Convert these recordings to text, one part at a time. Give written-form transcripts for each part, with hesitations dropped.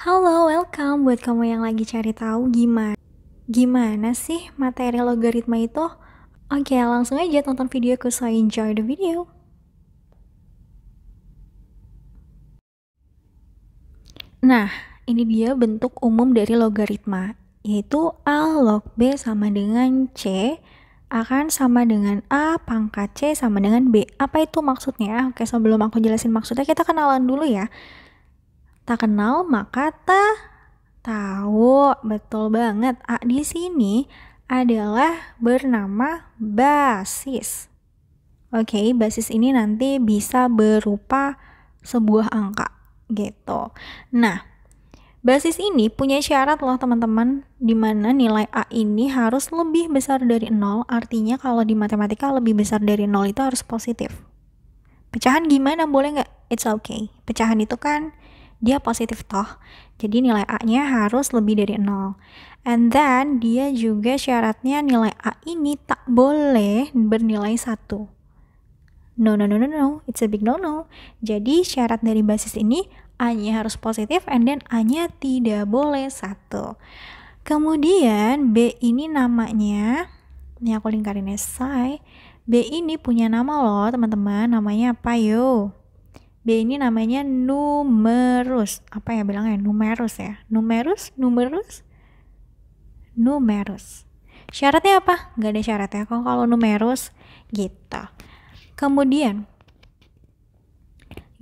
Halo, welcome buat kamu yang lagi cari tahu gimana sih materi logaritma itu. Oke, langsung aja tonton videoku, so enjoy the video. Nah, ini dia bentuk umum dari logaritma, yaitu A log B sama dengan C akan sama dengan A pangkat C sama dengan B. Apa itu maksudnya? Oke, sebelum aku jelasin maksudnya, kita kenalan dulu ya. Tak kenal maka tak tahu. Betul banget. A di sini adalah bernama basis. Oke, basis ini nanti bisa berupa sebuah angka gitu. Nah, basis ini punya syarat loh teman-teman, di mana nilai A ini harus lebih besar dari 0. Artinya kalau di matematika lebih besar dari 0 itu harus positif. Pecahan gimana, boleh nggak? It's okay. Pecahan itu kan dia positif toh. Jadi nilai A-nya harus lebih dari 0. And then dia juga syaratnya nilai A ini tak boleh bernilai 1. No. It's a big no. Jadi syarat dari basis ini A-nya harus positif and then A-nya tidak boleh 1. Kemudian B ini namanya, ini aku lingkarin esai. B ini punya nama loh teman-teman, namanya apa yo? B ini namanya numerus. Apa ya bilangnya? Numerus ya? Numerus? Syaratnya apa? Gak ada syaratnya kok kalau numerus gitu. Kemudian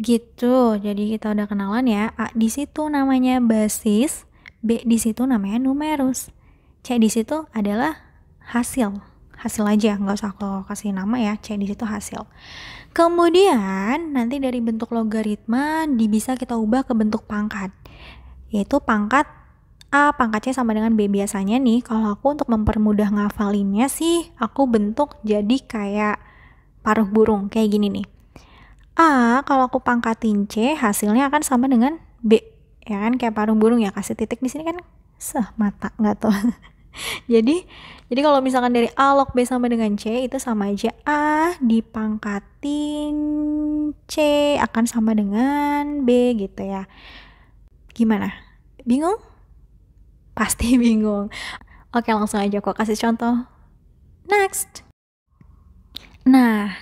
gitu, jadi kita udah kenalan ya. A di situ namanya basis, B di situ namanya numerus, C di situ adalah hasil aja, nggak usah aku kasih nama ya. C di situ hasil. Kemudian nanti dari bentuk logaritma bisa kita ubah ke bentuk pangkat, yaitu pangkat A pangkat C sama dengan B. Biasanya nih kalau aku untuk mempermudah ngafalinnya sih, aku bentuk jadi kayak paruh burung kayak gini nih. A kalau aku pangkatin C hasilnya akan sama dengan B, ya kan, kayak paruh burung ya, kasih titik di sini kan mata nggak tuh. Jadi kalau misalkan dari A log B sama dengan C itu sama aja A dipangkatin C akan sama dengan B gitu ya. Gimana? Bingung? Pasti bingung. Oke, langsung aja kok kasih contoh. Next. Nah,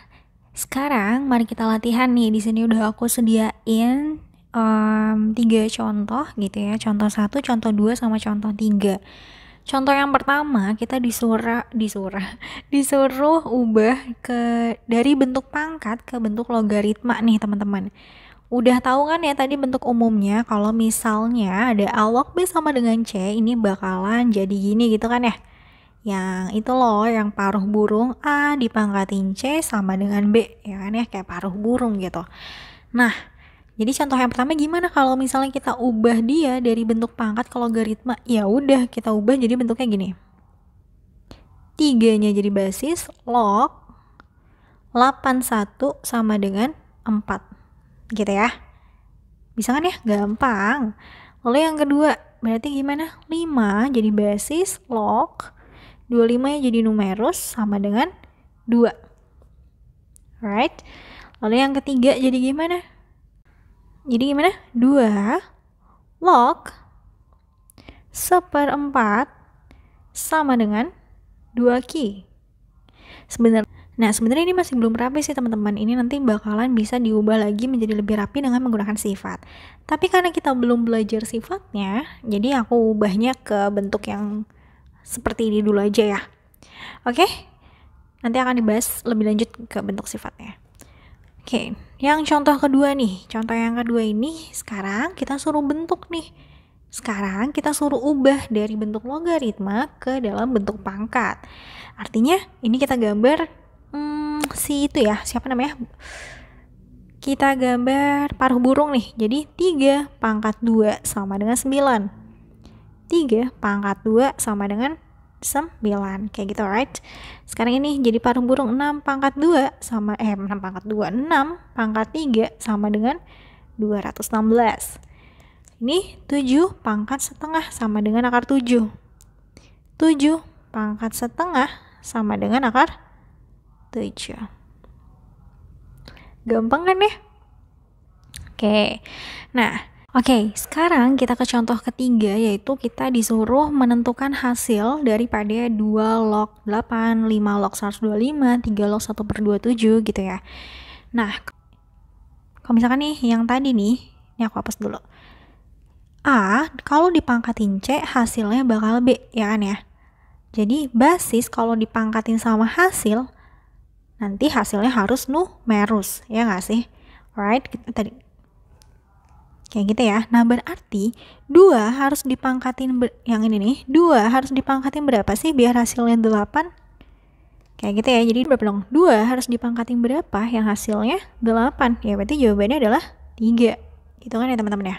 sekarang mari kita latihan nih. Di sini udah aku sediain 3 contoh gitu ya. Contoh 1, contoh 2 sama contoh 3. Contoh yang pertama kita disuruh ubah dari bentuk pangkat ke bentuk logaritma nih teman-teman. Udah tahu kan ya tadi bentuk umumnya, kalau misalnya ada A log B sama dengan C, ini bakalan jadi gini gitu kan ya. Yang itu loh, yang paruh burung A dipangkatin C sama dengan B, ya kan ya, kayak paruh burung gitu. Nah, jadi contoh yang pertama gimana kalau misalnya kita ubah dia dari bentuk pangkat ke logaritma? Ya udah, kita ubah jadi bentuknya gini. 3-nya jadi basis, log 81 sama dengan 4. Gitu ya. Bisa kan ya? Gampang. Lalu yang kedua, berarti gimana? 5 jadi basis, log 25-nya jadi numerus sama dengan 2. Alright. Lalu yang ketiga jadi gimana? Jadi gimana? 2 log 1/4 sama dengan 2Q. Sebenarnya ini masih belum rapi sih teman-teman. Ini nanti bakalan bisa diubah lagi menjadi lebih rapi dengan menggunakan sifat. Tapi karena kita belum belajar sifatnya, jadi aku ubahnya ke bentuk yang seperti ini dulu aja ya. Oke? Nanti akan dibahas lebih lanjut ke bentuk sifatnya. Oke, yang contoh kedua nih. Contoh yang kedua ini sekarang kita suruh bentuk nih. Sekarang kita suruh ubah dari bentuk logaritma ke dalam bentuk pangkat. Artinya ini kita gambar si itu ya, siapa namanya? Kita gambar paruh burung nih. Jadi 3 pangkat 2 sama dengan 9. 3 pangkat 2 sama dengan 9. Kayak gitu, right? Sekarang ini jadi paruh burung 6 pangkat 2 sama 6 pangkat 3 sama dengan 216. Ini 7 pangkat setengah sama dengan akar 7. 7 pangkat setengah sama dengan akar 7. Gampang kan ya? Oke. Nah, Oke, sekarang kita ke contoh ketiga, yaitu kita disuruh menentukan hasil daripada 2 log 8, 5 log 125, 3 log 1/27 gitu ya. Nah, kalau misalkan nih yang tadi nih, ini aku hapus dulu. A, kalau dipangkatin C, hasilnya bakal B, ya kan ya? Jadi basis kalau dipangkatin sama hasil, nanti hasilnya harus numerus, ya nggak sih? Alright, tadi kayak gitu ya. Nah, berarti 2 harus dipangkatin yang ini nih, 2 harus dipangkatin berapa sih biar hasilnya 8? Kayak gitu ya. Jadi berapa dong? 2 harus dipangkatin berapa yang hasilnya 8? Ya berarti jawabannya adalah 3. Gitu kan ya teman-teman ya?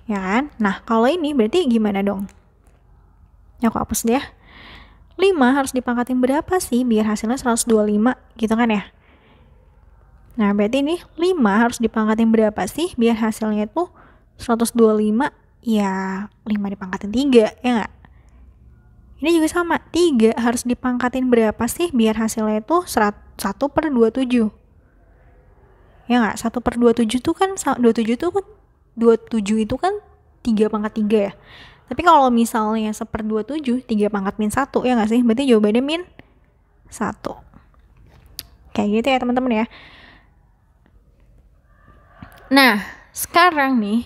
Ya kan? Nah, kalau ini berarti gimana dong? Ya aku hapus deh. 5 harus dipangkatin berapa sih biar hasilnya 125? Gitu kan ya? Nah, berarti ini 5 harus dipangkatin berapa sih biar hasilnya itu 125? Ya, 5 dipangkatin 3, ya nggak? Ini juga sama, 3 harus dipangkatin berapa sih biar hasilnya itu 1/27? Ya nggak? 1/27 tuh kan, 27 itu kan 3 pangkat 3 ya. Tapi kalau misalnya 1/27, 3 pangkat min 1, ya nggak sih? Berarti jawabannya min 1. Kayak gitu ya teman-teman ya. Nah, sekarang nih,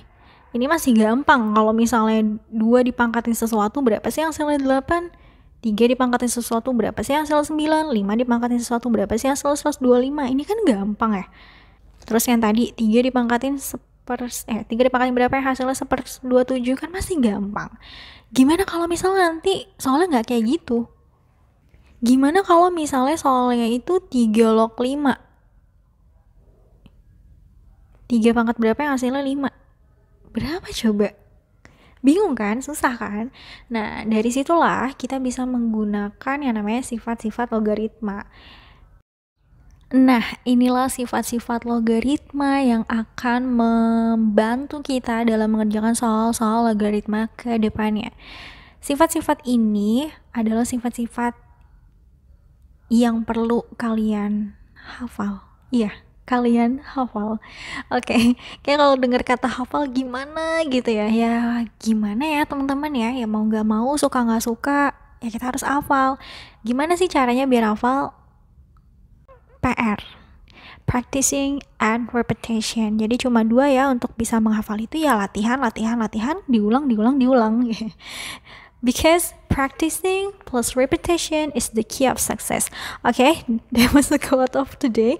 ini masih gampang. Kalau misalnya 2 dipangkatin sesuatu, berapa sih hasilnya 8? 3 dipangkatin sesuatu, berapa sih hasil 9? 5 dipangkatin sesuatu, berapa sih hasil 125? Ini kan gampang ya. Terus yang tadi, 3 dipangkatin 3 dipangkatin berapa ya hasilnya 1/27, kan masih gampang. Gimana kalau misalnya nanti soalnya nggak kayak gitu? Gimana kalau misalnya soalnya itu 3 log 5? 3 pangkat berapa yang hasilnya 5? Berapa coba? Bingung kan? Susah kan? Nah, dari situlah kita bisa menggunakan yang namanya sifat-sifat logaritma. Nah, inilah sifat-sifat logaritma yang akan membantu kita dalam mengerjakan soal-soal logaritma ke depannya. Sifat-sifat ini adalah sifat-sifat yang perlu kalian hafal. Iya, kalian hafal. Oke, kayak kalau dengar kata hafal gimana gitu ya. Ya gimana ya teman-teman ya. Ya mau nggak mau, suka nggak suka, ya kita harus hafal. Gimana sih caranya biar hafal? PR. Practicing and repetition. Jadi cuma 2 ya untuk bisa menghafal itu, ya latihan, latihan, latihan, diulang, diulang, diulang. Because practicing plus repetition is the key of success. Okay, that was the quote of today.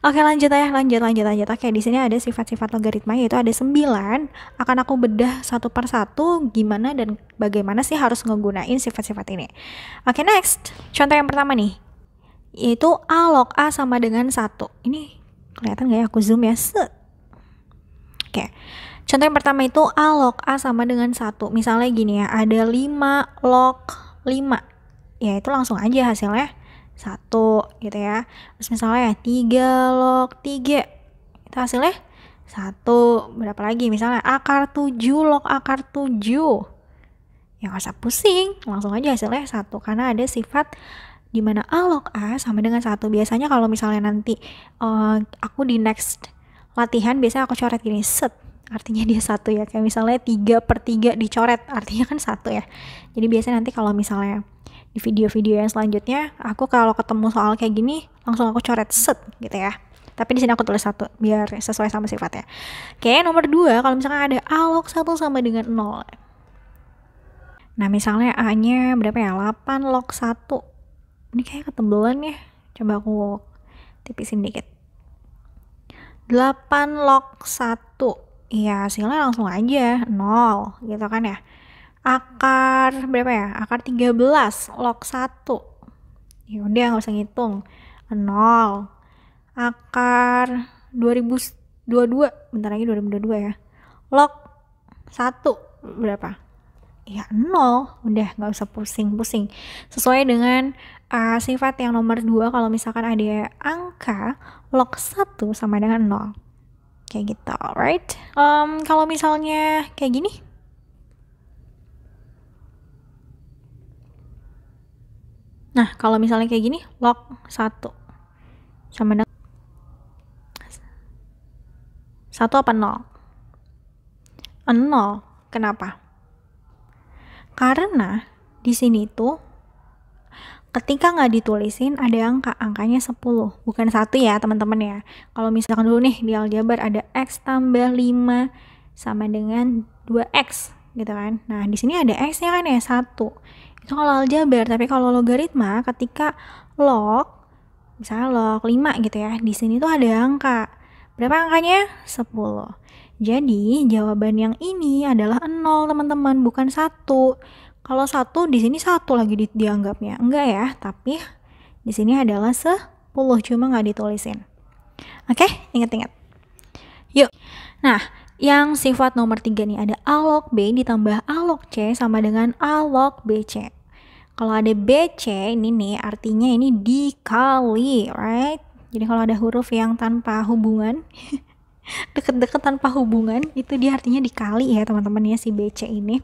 Oke, lanjut ya, lanjut. Oke, di sini ada sifat-sifat logaritma, yaitu ada 9. Akan aku bedah satu per satu gimana dan bagaimana sih harus ngegunain sifat-sifat ini. Oke, next. Contoh yang pertama nih, yaitu A log A sama dengan 1. Ini kelihatan gak ya? Aku zoom ya. Oke. Contoh yang pertama itu A log A sama dengan 1. Misalnya gini ya, ada 5 log 5. Ya itu langsung aja hasilnya 1 gitu ya. Terus misalnya 3 log 3. Itu hasilnya 1. Berapa lagi? Misalnya akar 7 log akar 7. Ya gak usah pusing, langsung aja hasilnya 1. Karena ada sifat dimana A log A sama dengan 1. Biasanya kalau misalnya nanti aku di next latihan, biasanya aku coret gini, set, artinya dia 1 ya. Kayak misalnya 3/3 dicoret, artinya kan 1 ya. Jadi biasanya nanti kalau misalnya di video-video yang selanjutnya, aku kalau ketemu soal kayak gini, langsung aku coret set gitu ya. Tapi di sini aku tulis 1 biar sesuai sama sifatnya. Oke, nomor 2, kalau misalnya ada A log 1 sama dengan 0. Nah, misalnya A-nya berapa ya? 8 log 1. Ini kayak ketebelan ya. Coba aku tipisin dikit. 8 log 1. Iya, hasilnya langsung aja 0 gitu kan ya. Akar berapa ya? Akar 13 log 1. Ya udah nggak usah ngitung. 0. Akar 2022, bentar lagi 2022 ya. Log 1 berapa? Ya 0. Udah nggak usah pusing-pusing. Sesuai dengan sifat yang nomor 2, kalau misalkan ada angka log 1 sama dengan 0. Kayak gitu, alright? Kalau misalnya kayak gini, nah kalau misalnya kayak gini, log 1 sama dengan 1 apa 0? 0. Kenapa? Karena di sini tuh ketika nggak ditulisin ada angkanya 10, bukan 1 ya teman-teman ya. Kalau misalkan dulu nih di aljabar ada x tambah 5 sama dengan 2x gitu kan. Nah di sini ada x-nya kan ya 1. Itu kalau aljabar. Tapi kalau logaritma ketika log, misalnya log 5 gitu ya, di sini tuh ada angka. Berapa angkanya? 10. Jadi jawaban yang ini adalah 0 teman-teman, bukan 1. Kalau 1 di sini 1 lagi dianggapnya. Enggak ya, tapi di sini adalah 10, cuma nggak ditulisin. Oke, ingat-ingat. Yuk. Nah, yang sifat nomor 3 nih ada A log B ditambah A log C sama dengan A log BC. Kalau ada BC ini nih artinya ini dikali, right? Jadi kalau ada huruf yang tanpa hubungan, deket-deket tanpa hubungan, itu dia artinya dikali ya teman-teman ya si BC ini.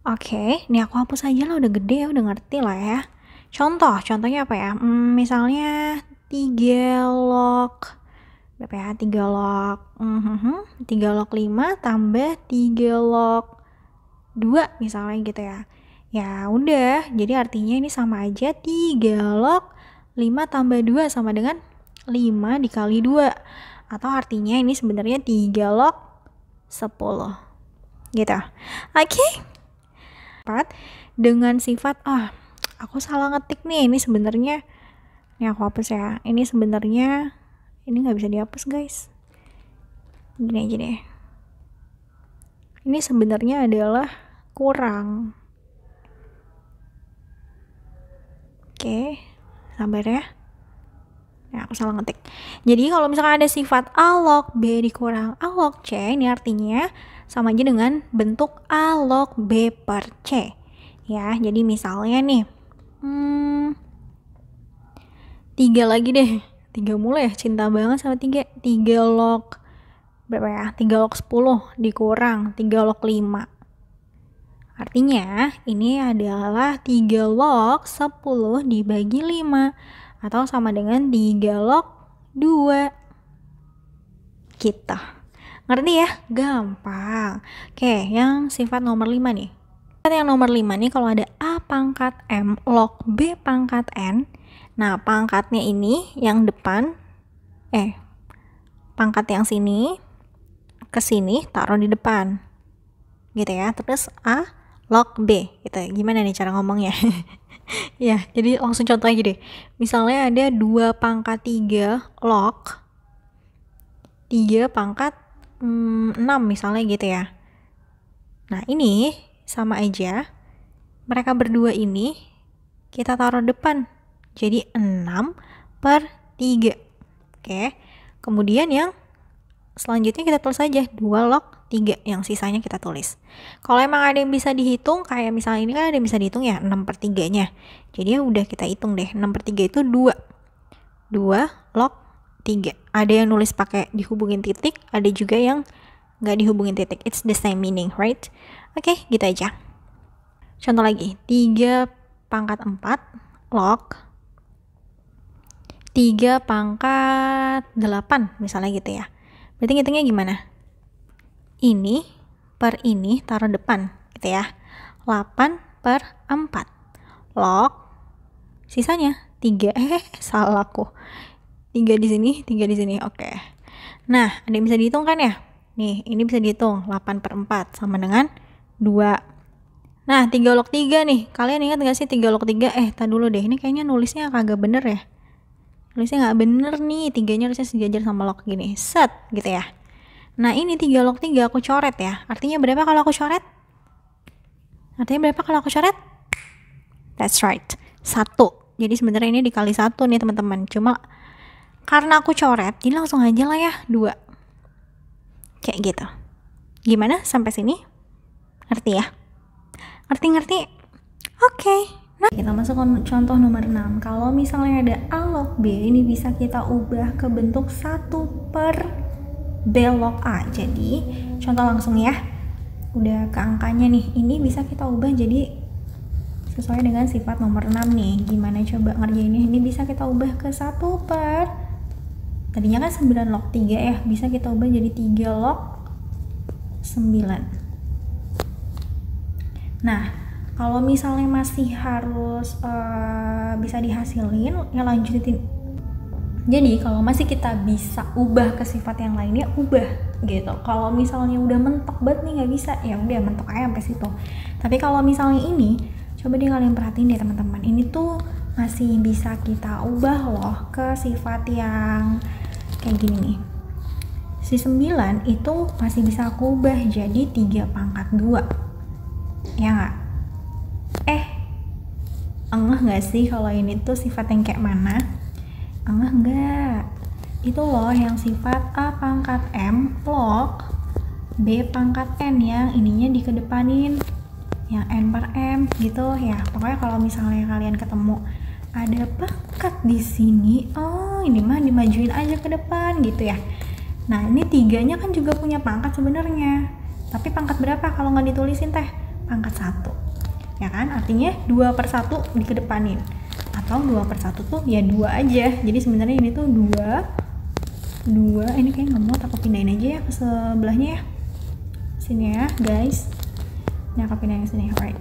Oke, ini aku hapus aja lah, udah gede ya, udah ngerti lah ya. Contohnya apa ya? Misalnya 3 log berapa ya? 3 log 5 tambah 3 log 2 misalnya gitu ya. Ya udah, jadi artinya ini sama aja 3 log 5 tambah 2 sama dengan 5 dikali 2. Atau artinya ini sebenarnya 3 log 10. Gitu. Oke. Dengan sifat aku salah ngetik nih, ini sebenarnya ini aku hapus ya. Ini sebenarnya ini nggak bisa dihapus guys. Gini aja deh. Ini sebenarnya adalah kurang. Oke, sabar ya. Ya, aku salah ngetik. Jadi kalau misalkan ada sifat A log B dikurang A log C, ini artinya sama aja dengan bentuk A log B per C. Ya, jadi misalnya nih, 3 lagi deh. 3 mulai ya, cinta banget sama 3. 3 log berapa ya? 3 log 10 dikurang 3 log 5. Artinya ini adalah 3 log 10 dibagi 5 atau sama dengan 3 log 2. Gitu. Ngerti ya? Gampang. Oke, yang sifat nomor 5 nih. Yang nomor 5 nih kalau ada A pangkat M log B pangkat N. Nah, pangkatnya ini yang depan pangkat yang sini ke sini taruh di depan. Gitu ya. Terus A log B gitu. Gimana nih cara ngomongnya? Ya, jadi langsung contoh aja deh. Misalnya ada 2 pangkat 3 log 3 pangkat 6 misalnya gitu ya. Nah, ini sama aja. Mereka berdua ini kita taruh depan. Jadi 6 per 3. Oke. Kemudian yang selanjutnya kita tulis aja 2 log 3, yang sisanya kita tulis. Kalau emang ada yang bisa dihitung, kayak misalnya ini kan ada yang bisa dihitung ya, 6 per 3 nya. Jadi ya udah kita hitung deh, 6 per 3 itu 2 log 3. Ada yang nulis pakai dihubungin titik, ada juga yang nggak dihubungin titik. It's the same meaning, right? Oke, gitu aja. Contoh lagi, 3 pangkat 4 log 3 pangkat 8 misalnya gitu ya. Berarti ngitungnya gimana? Ini per ini taruh depan gitu ya. 8 per 4 log sisanya 3. Salah aku. 3 di sini, 3 di sini. Oke. Nah, ada yang bisa dihitung kan ya? Nih, ini bisa dihitung. 8 per 4 sama dengan 2. Nah, 3 log 3 nih. Kalian ingat gak sih 3 log 3? Tar dulu deh. Ini kayaknya nulisnya kagak bener ya. Nulisnya gak bener nih. 3-nya harusnya sejajar sama log gini. Set, gitu ya. Nah, ini 3 log 3 aku coret ya. Artinya berapa kalau aku coret? That's right. 1. Jadi sebenarnya ini dikali 1 nih teman-teman. Cuma karena aku coret, jadi langsung aja lah ya 2. Kayak gitu. Gimana sampai sini? Ngerti ya? Ngerti? Oke. Nah, kita masuk ke contoh nomor 6. Kalau misalnya ada A log B, ini bisa kita ubah ke bentuk 1 per B log A. Jadi contoh langsung ya, udah ke angkanya nih, ini bisa kita ubah jadi sesuai dengan sifat nomor 6 nih. Gimana coba ngerjainnya? Ini bisa kita ubah ke 1 per, tadinya kan 9 log 3 ya, bisa kita ubah jadi 3 log Nah, kalau misalnya masih harus bisa dihasilin, ya lanjutin. Jadi kalau masih kita bisa ubah ke sifat yang lainnya, ubah gitu. Kalau misalnya udah mentok banget nih nggak bisa, ya udah mentok aja sampai situ. Tapi kalau misalnya ini, coba deh kalian perhatiin deh teman-teman, ini tuh masih bisa kita ubah loh ke sifat yang kayak gini nih. Si 9 itu masih bisa aku ubah jadi 3 pangkat 2. Ya nggak? Engeh nggak sih kalau ini tuh sifat yang kayak mana? Engeh nggak? Itu loh yang sifat A pangkat M log B pangkat N yang ininya dikedepanin, yang N per M gitu ya. Pokoknya kalau misalnya kalian ketemu ada pangkat di sini, oh ini mah dimajuin aja ke depan gitu ya. Nah ini 3-nya kan juga punya pangkat sebenarnya, tapi pangkat berapa kalau nggak ditulisin teh? Pangkat 1 ya kan, artinya 2/1 dikedepanin, atau 2/1 tuh ya 2 aja. Jadi sebenarnya ini tuh 2 ini kayak nggak mau, aku pindahin aja ya ke sebelahnya ya, sini ya guys. Ini aku pindahin sini, alright.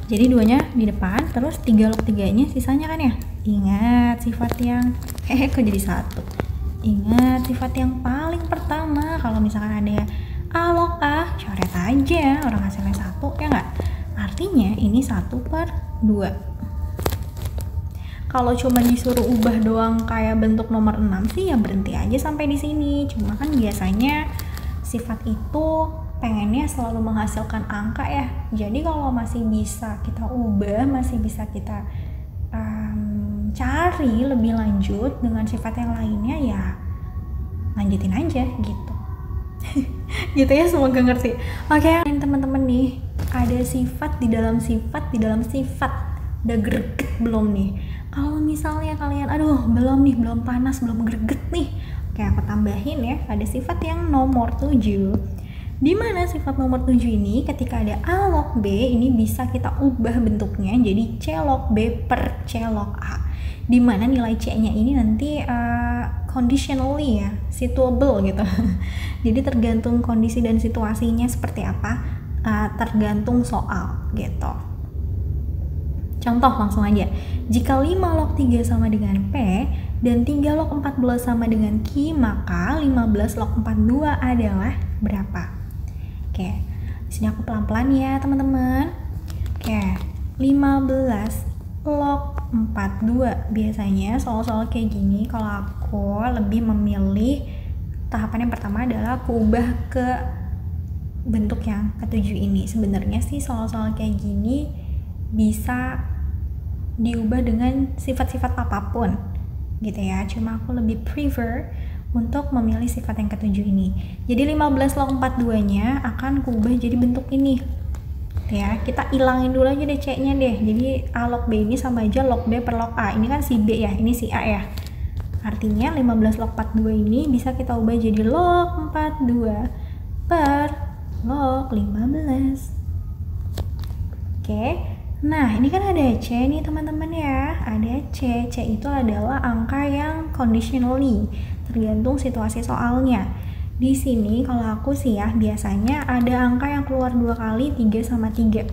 Jadi 2-nya di depan, terus 3 log 3-nya sisanya kan ya. Ingat sifat yang kok jadi 1. Ingat sifat yang paling pertama. Kalau misalkan ada A log A, coret aja, orang hasilnya 1 ya nggak? Artinya ini 1/2. Kalau cuma disuruh ubah doang kayak bentuk nomor 6 sih ya berhenti aja sampai di sini. Cuma kan biasanya sifat itu pengennya selalu menghasilkan angka ya. Jadi kalau masih bisa kita ubah, masih bisa kita cari lebih lanjut dengan sifat yang lainnya, ya lanjutin aja gitu. Gitu ya, semoga ngerti. Oke, teman-teman nih, ada sifat di dalam sifat di dalam sifat. Udah greget belum nih? Kalau misalnya kalian belum panas, belum greget nih, oke aku tambahin ya, ada sifat yang nomor 7. Dimana sifat nomor 7 ini ketika ada A log B, ini bisa kita ubah bentuknya jadi C log B per C log A, dimana nilai C-nya ini nanti conditionally ya, situable gitu. Jadi tergantung kondisi dan situasinya seperti apa, tergantung soal gitu. Contoh langsung aja, jika 5 log 3 sama dengan P dan 3 log 14 sama dengan Q, maka 15 log 42 adalah berapa? Oke, disini aku pelan-pelan ya teman-teman. Oke, 15 log 42. Biasanya soal-soal kayak gini kalau aku lebih memilih tahapan yang pertama adalah aku ubah ke bentuk yang ketujuh ini. Sebenarnya sih soal-soal kayak gini bisa diubah dengan sifat-sifat apapun gitu ya, cuma aku lebih prefer untuk memilih sifat yang ketujuh ini. Jadi 15 log 42 nya akan kuubah jadi bentuk ini ya. Kita ilangin dulu aja deh C nya deh, jadi A log B ini sama aja log B per log A. Ini kan si B ya, ini si A ya, artinya 15 log 42 ini bisa kita ubah jadi log 42 per log 15. Oke, nah ini kan ada C nih teman-teman ya, ada C. C itu adalah angka yang conditionally, tergantung situasi soalnya. Di sini kalau aku sih ya, biasanya ada angka yang keluar 2 kali, 3 sama 3.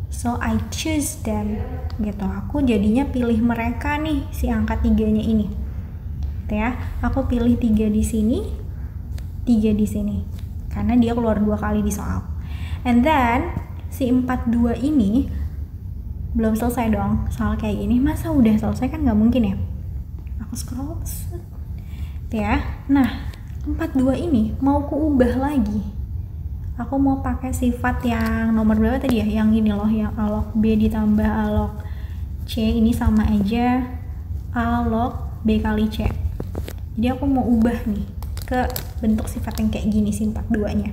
So I choose them gitu. Aku jadinya pilih mereka nih, si angka 3-nya ini. Gitu ya. Aku pilih 3 di sini, 3 di sini. Karena dia keluar 2 kali di soal. And then si 42 ini belum selesai dong. Soal kayak gini masa udah selesai, kan nggak mungkin ya. Aku scroll ya. Nah 42 ini mau ku ubah lagi. Aku mau pakai sifat yang nomor berapa tadi ya, yang ini loh, yang A log B ditambah A log C, ini sama aja A log B kali C. Jadi aku mau ubah nih ke bentuk sifat yang kayak gini, si 42 nya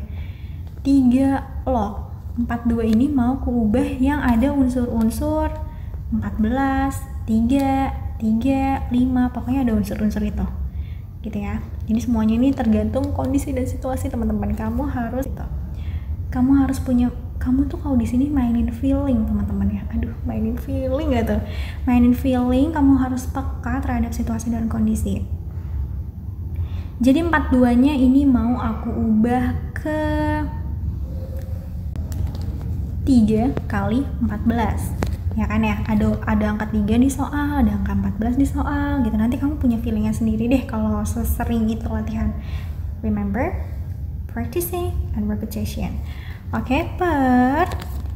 3 log 42 ini mau ku ubah yang ada unsur-unsur 14, 3, 5, pokoknya ada unsur-unsur itu gitu ya. Jadi semuanya ini tergantung kondisi dan situasi teman-teman. Kamu harus punya, kamu tuh kalau di sini mainin feeling teman-teman ya. Mainin feeling gak tuh? Mainin feeling, kamu harus peka terhadap situasi dan kondisi. Jadi 42-nya ini mau aku ubah ke 3 kali 14. Ya kan ya, ada angka 3 di soal, ada angka 14 di soal gitu. Nanti kamu punya feelingnya sendiri deh kalau sesering itu latihan. Remember, practicing and repetition. Oke, per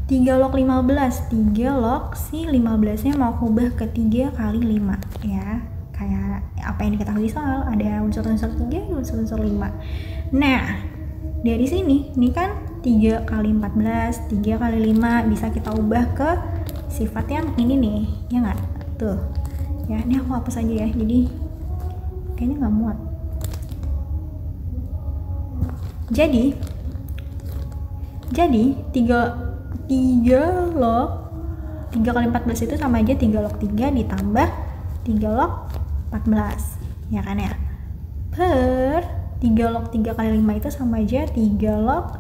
3 log 15. 3 log si 15-nya mau aku ubah ke 3 kali 5 ya. Kayak apa yang diketahui soal, ada unsur-unsur 3, unsur-unsur 5. Nah, dari sini, ini kan 3 kali 14, 3 kali 5 bisa kita ubah ke sifat yang ini nih, ya nggak? Tuh, ya ini aku hapus aja ya, jadi kayaknya nggak muat. Jadi 3 log 3 kali 14 itu sama aja 3 log 3 ditambah 3 log 14, ya kan ya? Per 3 log 3 kali 5 itu sama aja 3 log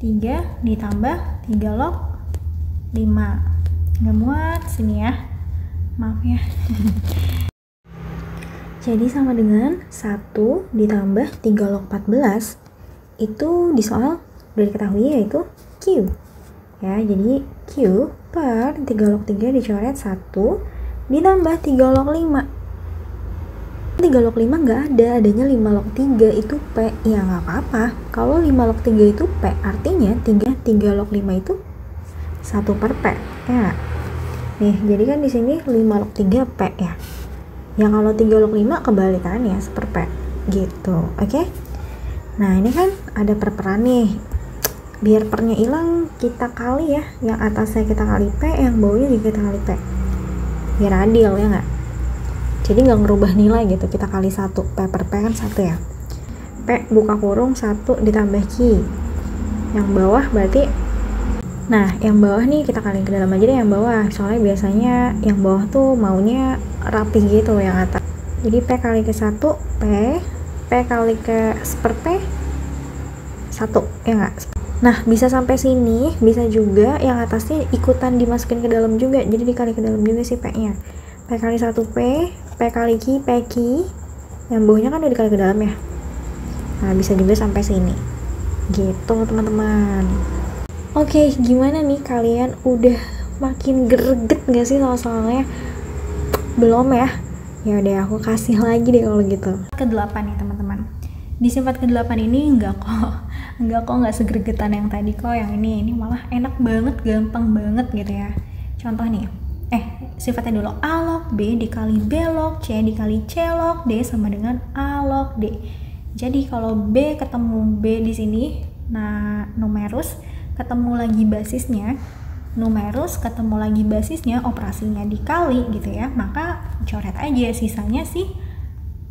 3 ditambah 3 log 5. Nggak muat sini ya, maaf ya. Jadi sama dengan 1 ditambah 3 log 14 itu di soal udah diketahui yaitu Q ya. Jadi Q per 3 log 3 dicoret 1 ditambah 3 log 5. 3 log 5 nggak ada, adanya 5 log 3 itu P. Ya nggak apa-apa, kalau 5 log 3 itu P artinya 3 log 5 itu 1 per P ya. Nih, jadi kan di sini 5 log 3 P ya. Yang kalau 3 log 5 kebalikannya 1 per P gitu. Oke? Nah, ini kan ada perperan nih. Biar pernya hilang, kita kali ya. Yang atasnya kita kali P, yang bawahnya juga kita kali P. Biar adil ya nggak? Jadi nggak ngerubah nilai gitu. Kita kali 1, P per P kan 1 ya. P buka kurung 1 ditambah Q. Yang bawah berarti, nah yang bawah nih kita kali ke dalam aja deh yang bawah. Soalnya biasanya yang bawah tuh maunya rapi gitu yang atas. Jadi P kali ke 1, P kali ke 1 per P 1 ya nggak? Nah bisa sampai sini, bisa juga yang atasnya ikutan dimasukin ke dalam juga, jadi dikali ke dalam juga sih P nya. P kali 1 P kali Q, P Q, yang bawahnya kan udah dikali ke dalam ya. Nah bisa juga sampai sini gitu teman-teman. Oke, gimana nih kalian udah makin greget gak sih soal-soalnya? Belum ya? Ya udah aku kasih lagi deh kalau gitu. Ke-8 nih teman-teman. Di sifat ke-8 ini enggak kok segregetan yang tadi kok. Yang ini malah enak banget, gampang banget gitu ya. Contoh nih. Sifatnya dulu A log B dikali B log C dikali C log D sama dengan A log D. Jadi kalau B ketemu B di sini, nah numerus ketemu lagi basisnya, numerus ketemu lagi basisnya, operasinya dikali gitu ya, maka coret aja sisanya si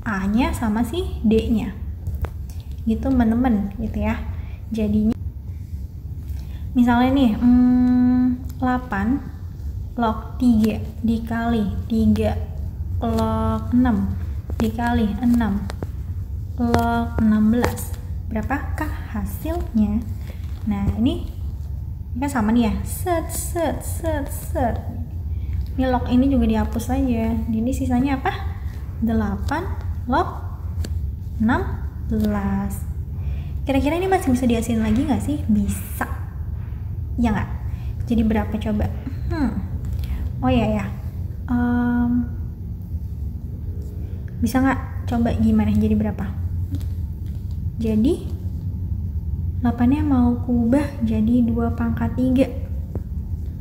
A nya sama si D nya gitu temen-temen gitu ya. Jadinya misalnya nih 8 log 3 dikali 3 log 6 dikali 6 log 16, berapakah hasilnya? Nah ini kan sama nih ya, set. Ini log ini juga dihapus aja, jadi sisanya apa? 8 log 16. Kira-kira ini masih bisa dihasilin lagi nggak sih? Bisa ya nggak? Jadi berapa coba? Oh ya bisa nggak? Coba gimana jadi berapa? Jadi 8 nya mau kubah jadi 2 pangkat 3,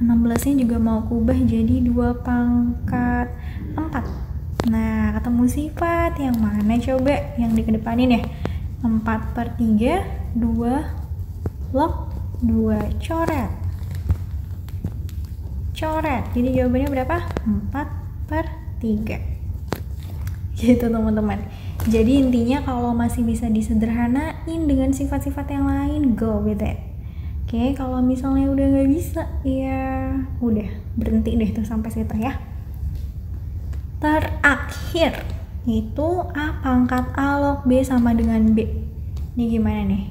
16 nya juga mau kubah jadi 2 pangkat 4. Nah ketemu sifat yang mana coba yang dikedepanin ya? 4 per 3 2 log 2 coret. Jadi jawabannya berapa? 4 per 3 gitu teman-teman. Jadi intinya kalau masih bisa disederhanain dengan sifat-sifat yang lain, go with it. Oke, kalau misalnya udah nggak bisa, ya udah berhenti deh tuh sampai situ ya. Terakhir itu A pangkat A log B sama dengan B. Ini gimana nih?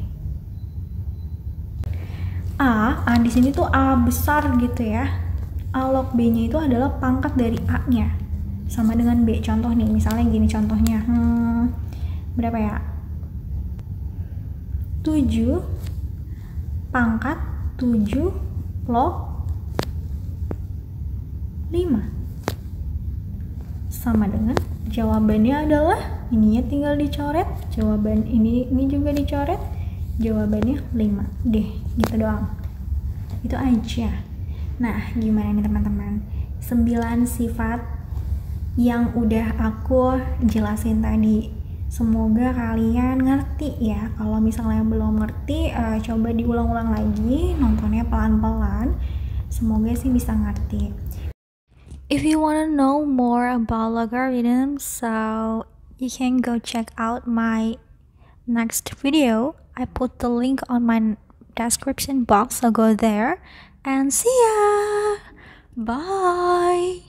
A di sini tuh A besar gitu ya. A log B-nya itu adalah pangkat dari A-nya sama dengan B. Contoh nih, misalnya gini contohnya. Berapa ya? 7 pangkat 7 log 5 sama dengan jawabannya adalah ininya tinggal dicoret, jawaban ini juga dicoret, jawabannya 5. Deh, gitu doang. Itu aja. Nah, gimana nih teman-teman? 9 sifat yang udah aku jelasin tadi. Semoga kalian ngerti ya. Kalau misalnya belum ngerti, coba diulang-ulang lagi, nontonnya pelan-pelan. Semoga sih bisa ngerti. If you want to know more about logarithm, so you can go check out my next video. I put the link on my description box, so go there and see ya. Bye.